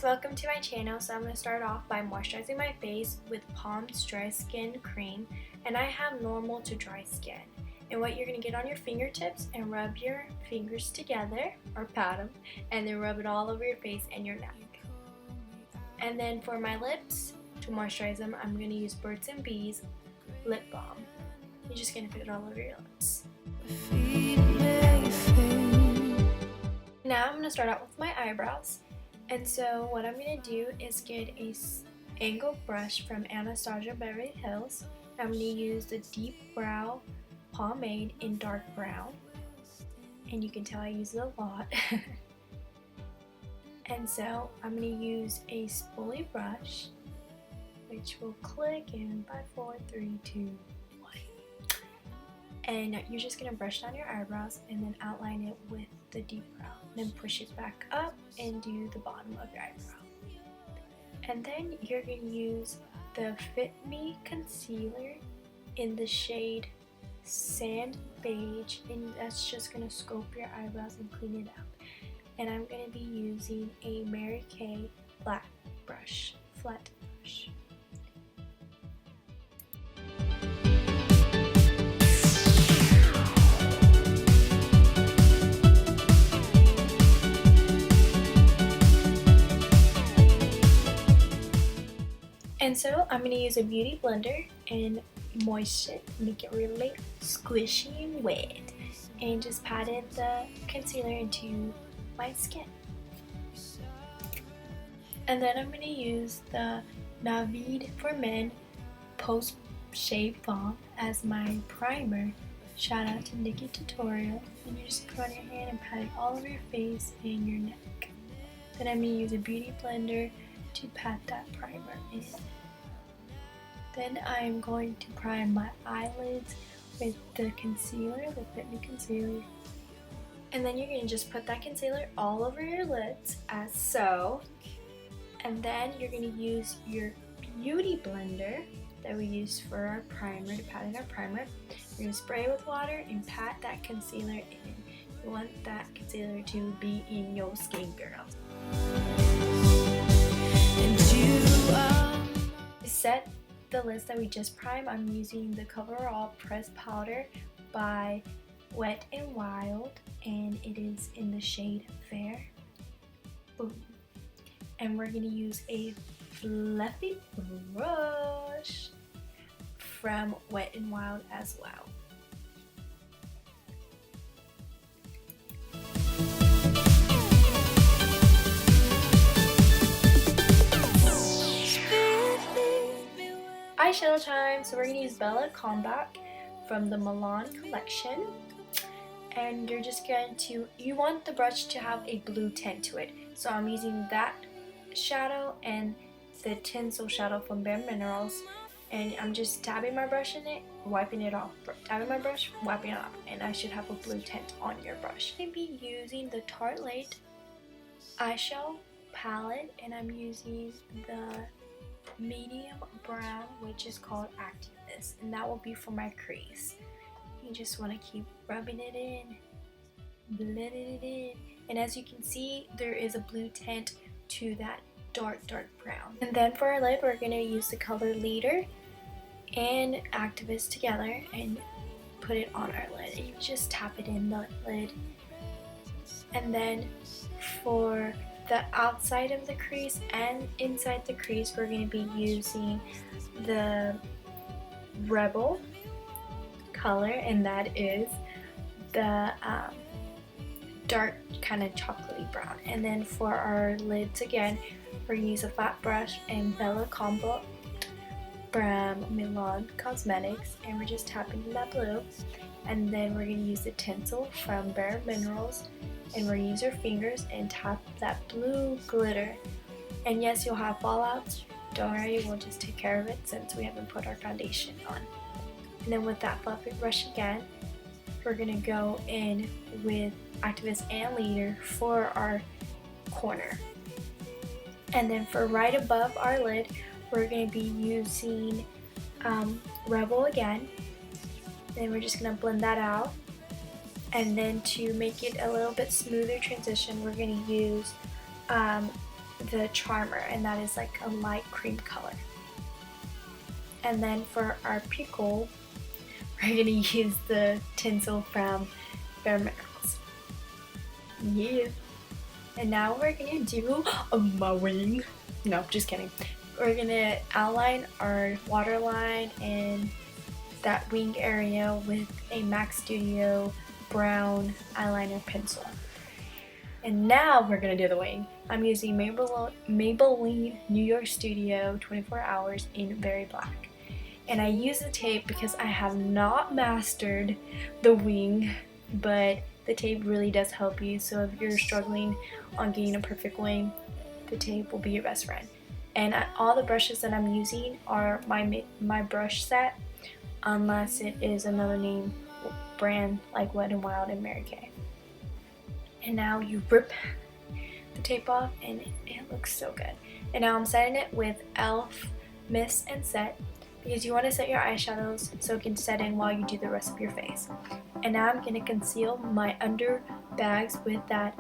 welcome to my channel. So I'm going to start off by moisturizing my face with Palm's Dry Skin Cream, and I have normal to dry skin. And what you're going to get on your fingertips and rub your fingers together, or pat them, and then rub it all over your face and your neck. And then for my lips, to moisturize them, I'm going to use Birds and Bees lip balm. You're just going to put it all over your lips. Now I'm going to start out with my eyebrows. And so what I'm going to do is get a angled brush from Anastasia Beverly Hills. I'm going to use the Deep Brow Pomade in dark brown. And you can tell I use it a lot. And so I'm going to use a spoolie brush, which will click in 5, 4, 3, 2, 1. And you're just going to brush down your eyebrows and then outline it with the deep brown. Then push it back up and do the bottom of your eyebrow. And then you're going to use the Fit Me concealer in the shade Sand Beige, and that's just going to scope your eyebrows and clean it up. And I'm going to be using a Mary Kay black brush, flat brush. And so I'm going to use a beauty blender and moisten it, make it really squishy and wet, and just pat in the concealer into my skin. And then I'm going to use the Nivea for Men Post Shave Balm as my primer. Shout out to Nikki Tutorial. And you just put on your hand and pat it all over your face and your neck. Then I'm going to use a beauty blender to pat that primer in. Then I'm going to prime my eyelids with the concealer, the Fit Me concealer. And then you're going to just put that concealer all over your lids, as so. And then you're going to use your beauty blender that we use for our primer, to pat in our primer. You're going to spray it with water and pat that concealer in. You want that concealer to be in your skin, girl. To set the lids that we just primed, I'm using the Coverall pressed powder by Wet n Wild, and it is in the shade Fair. Boom. And we're going to use a fluffy brush from Wet n Wild as well. Eyeshadow time. So we're going to use Bella Combat from the Milani collection. And you're just going to, you want the brush to have a blue tint to it. So I'm using that shadow and the tinsel shadow from Bare Minerals. And I'm just tapping my brush in it, wiping it off. Tapping my brush, wiping it off. And I should have a blue tint on your brush. I'm going to be using the Tartelette eyeshadow palette. And I'm using the medium brown, which is called Activist, and that will be for my crease. You just want to keep rubbing it in, blending it in, and as you can see, there is a blue tint to that dark brown. And then for our lid, we're going to use the color Leader and Activist together and put it on our lid. And you just tap it in the lid. And then for the outside of the crease and inside the crease, we're going to be using the Rebel color, and that is the dark kind of chocolatey brown. And then for our lids again, we're going to use a flat brush and Bella Combat from Milani Cosmetics, and we're just tapping in that blue. And then we're going to use the tinsel from Bare Minerals, and we're going to use our fingers and tap that blue glitter. And yes, you'll have fallouts. Don't worry, we'll just take care of it since we haven't put our foundation on. And then with that fluffy brush again, we're going to go in with Activist and Leader for our corner. And then for right above our lid, we're going to be using Rebel again. Then we're just going to blend that out. And then to make it a little bit smoother transition, we're going to use the Charmer, and that is like a light cream color. And then for our pickle, we're gonna use the tinsel from Bare Minerals. Yeah. And now we're gonna do my wing. No, just kidding. We're gonna outline our waterline and that wing area with a MAC Studio brown eyeliner pencil. And now we're gonna do the wing. I'm using Maybelline New York Studio 24 Hours in Very Black. And I use the tape because I have not mastered the wing, but the tape really does help you. So if you're struggling on getting a perfect wing, the tape will be your best friend. And all the brushes that I'm using are my brush set, unless it is another name brand like Wet n Wild and Mary Kay. And now you rip the tape off and it looks so good. And now I'm setting it with e.l.f. Mist and Set, because you want to set your eyeshadows so it can set in while you do the rest of your face. And now I'm going to conceal my under bags with that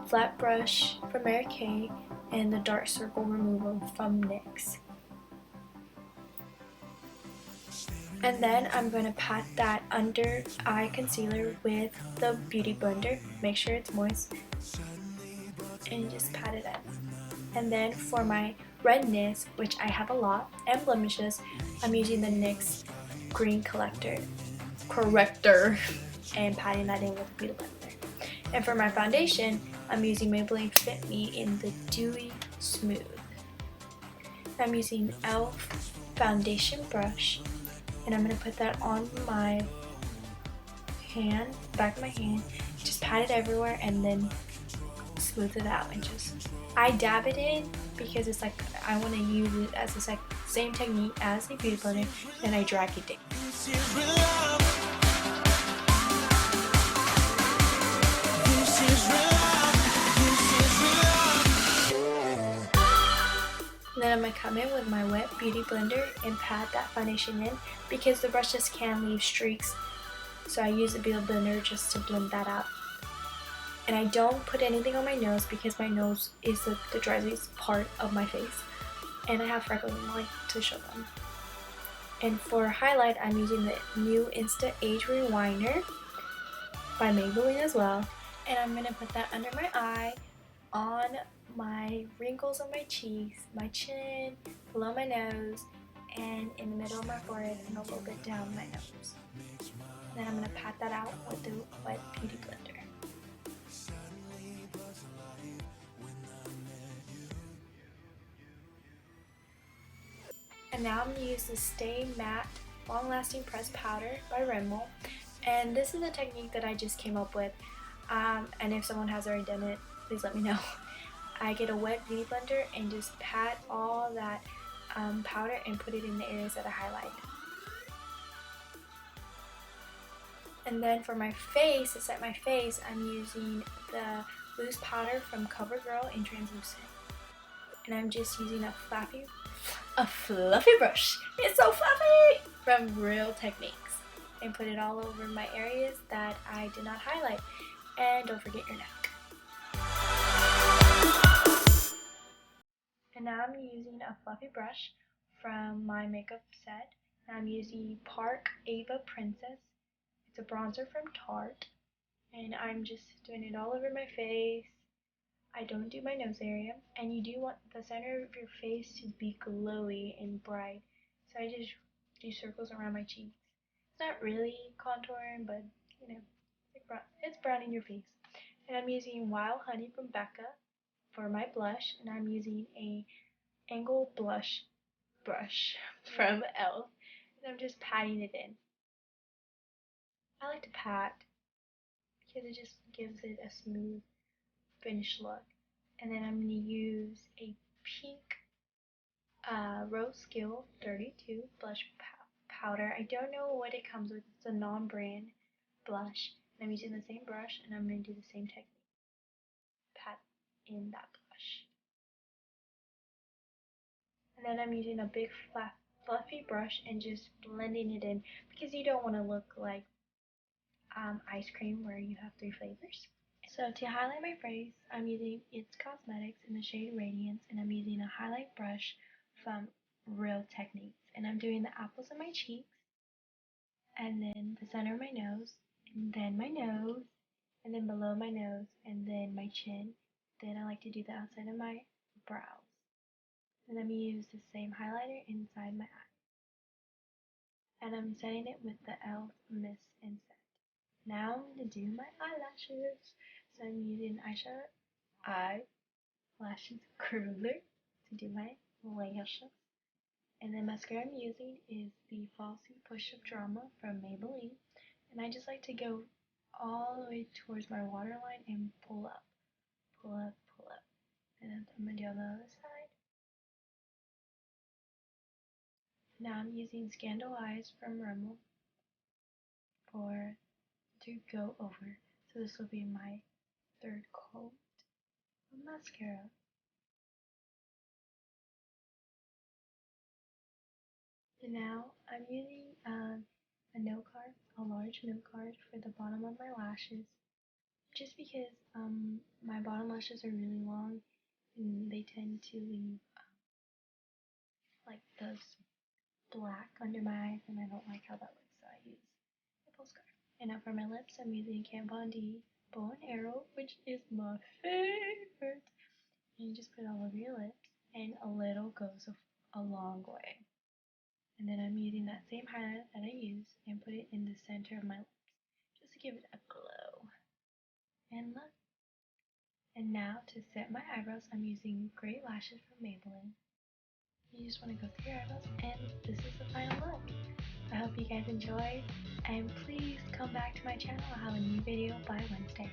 flat brush from Mary Kay and the dark circle remover from NYX. And then I'm going to pat that under eye concealer with the Beauty Blender. Make sure it's moist. And just pat it in. And then for my redness, which I have a lot, and blemishes, I'm using the NYX Green Corrector and patting that in with Beauty Blender. And for my foundation, I'm using Maybelline Fit Me in the Dewy Smooth. I'm using e.l.f. foundation brush, and I'm going to put that on my hand, back of my hand, just pat it everywhere and then smooth it out. And just, I dab it in because it's like I want to use it as the same technique as the Beauty Blender, and I drag it down. Then I'm going to come in with my wet Beauty Blender and pat that foundation in, because the brushes can leave streaks, so I use the Beauty Blender just to blend that out. And I don't put anything on my nose because my nose is the driest part of my face, and I have freckles and I like to show them. And for highlight, I'm using the new Insta Age Rewinder by Maybelline as well, and I'm going to put that under my eye, on my wrinkles on my cheeks, my chin, below my nose, and in the middle of my forehead and a little bit down my nose. Then I'm going to pat that out with the wet Beauty Blender. And now I'm going to use the Stay Matte Long Lasting Pressed Powder by Rimmel. And this is a technique that I just came up with. And if someone has already done it, please let me know. I get a wet Beauty Blender and just pat all that powder and put it in the areas that I highlight. And then for my face, to set my face, I'm using the loose powder from Coverall in Translucent. And I'm just using a fluffy brush. It's so fluffy! From Real Techniques. And put it all over my areas that I did not highlight. And don't forget your neck. And now I'm using a fluffy brush from my makeup set. And I'm using Park Ava Princess. It's a bronzer from Tarte. And I'm just doing it all over my face. I don't do my nose area. And you do want the center of your face to be glowy and bright. So I just do circles around my cheeks. It's not really contouring, but you know, it's browning your face. And I'm using Wild Honey from Becca for my blush, and I'm using a angle blush brush from e.l.f. and I'm just patting it in. I like to pat because it just gives it a smooth finished look. And then I'm going to use a pink Rose Skill 32 blush powder. I don't know what it comes with. It's a non-brand blush. And I'm using the same brush, and I'm going to do the same technique. Pat in that blush. And then I'm using a big fluffy brush and just blending it in, because you don't want to look like ice cream where you have 3 flavors. So to highlight my face, I'm using It's Cosmetics in the shade Radiance, and I'm using a highlight brush from Real Techniques. And I'm doing the apples of my cheeks, and then the center of my nose, and then my nose, and then below my nose, and then my chin. Then I like to do the outside of my brows. And I'm going to use the same highlighter inside my eye. And I'm setting it with the e.l.f. Mist and Set. Now I'm going to do my eyelashes. So I'm using eyelashes curler to do my lashes. And the mascara I'm using is the Falsy Push Up Drama from Maybelline. And I just like to go all the way towards my waterline and pull up, pull up, pull up. And then I'm going to do on the other side. Now I'm using Scandal Eyes from Rimmel to go over. So this will be my third coat of mascara. And now I'm using a note card, a large note card for the bottom of my lashes, just because my bottom lashes are really long and they tend to leave like those black under my eyes, and I don't like how that looks, so I use a postcard. And now for my lips, I'm using Kat Von D Bow and Arrow, which is my favorite. And you just put it all over your lips, and a little goes a long way. And then I'm using that same highlight that I used and put it in the center of my lips, just to give it a glow. And look. And now to set my eyebrows, I'm using Great Lashes from Maybelline. You just want to go through your eyebrows, and this is the final look. I hope you guys enjoyed, and please come back to my channel. I'll have a new video by Wednesday.